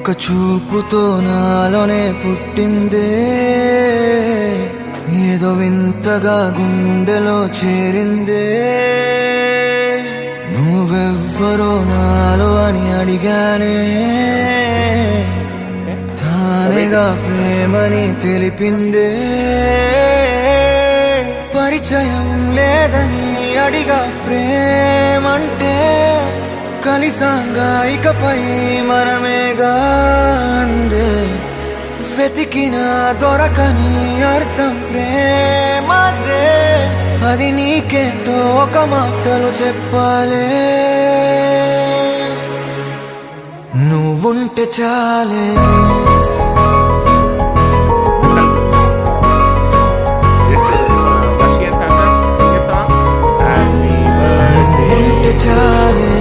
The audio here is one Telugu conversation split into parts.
ఒక చూపుతో నాలోనే పుట్టిందే, ఏదో వింతగా గుండెలో చేరిందే. నువ్వెవ్వరో నాలో అని అడిగానే, తానేగా ప్రేమని తెలిపిందే. పరిచయం లేదని అడిగా ప్రేమంటే, కలిసాంగా ఇకపై మనమేగా అందే. వెతికిన దొరకని అర్థం ప్రేమదే, అది నీకేంటో ఒక మాటలు చెప్పాలే. నువ్వుంటే చాలే, నువ్వుంటే చాలే,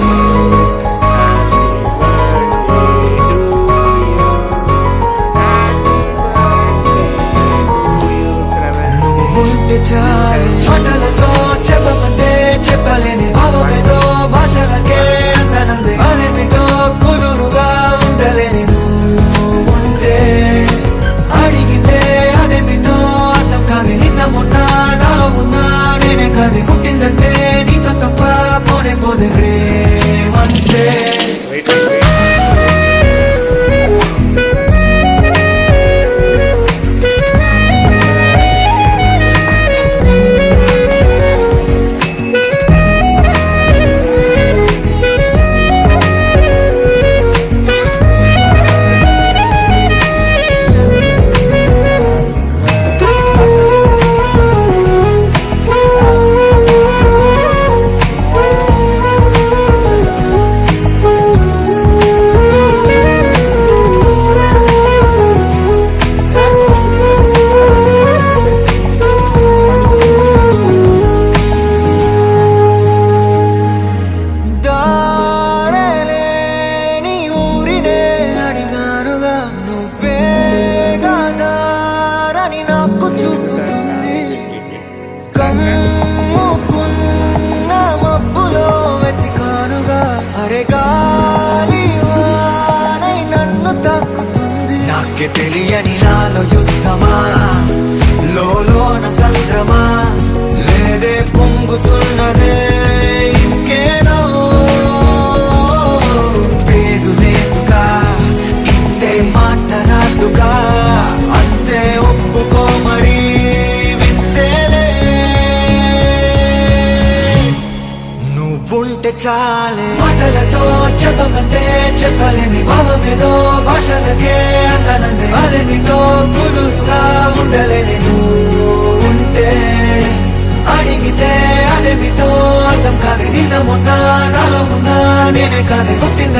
నువ్వుంటే చాలే. మాటలతో చెప్పమంటే చెప్పలేని భావమేదో భాషలకే అందనందే. అదేమిటో కుదురుగా ఉండలేని నువ్వుంటే, అడిగితే అదేమిటో అర్థం కాదు. నిన్న మొన్న నాలో ఉన్నా నేనే కాదు. పుట్టిందంటే నీతో తప్ప పోనే పోదే ప్రేమంటే. చూపుతుంది కమ్ముకున్న మబ్బులో వెతికానుగా. అరే గాలి వానై నన్ను తాకుతుంది. నాకే తెలియని నాలో యుద్ధమా, లోన సంద్రమా, లేదే పొంగుతున్నదే ఇంకేదో. పేరు లేదుగా, ఇంతే మాట్లాడుగా, అంతే ఒప్పుకో మరి వింతేలే. నువ్వుంటే చాలే, మాటలతో చెప్పమంటే చెప్పలేని భావమేదో భాషలకే అందనందే. అదేమిటో కుదురుగా ఉండలేని నువ్వుంటే, అడిగితే అదేమిటో అర్థం కాదు. నిన్న మొన్న నాలో ఉన్నా నేనే కాదు. పుట్టింద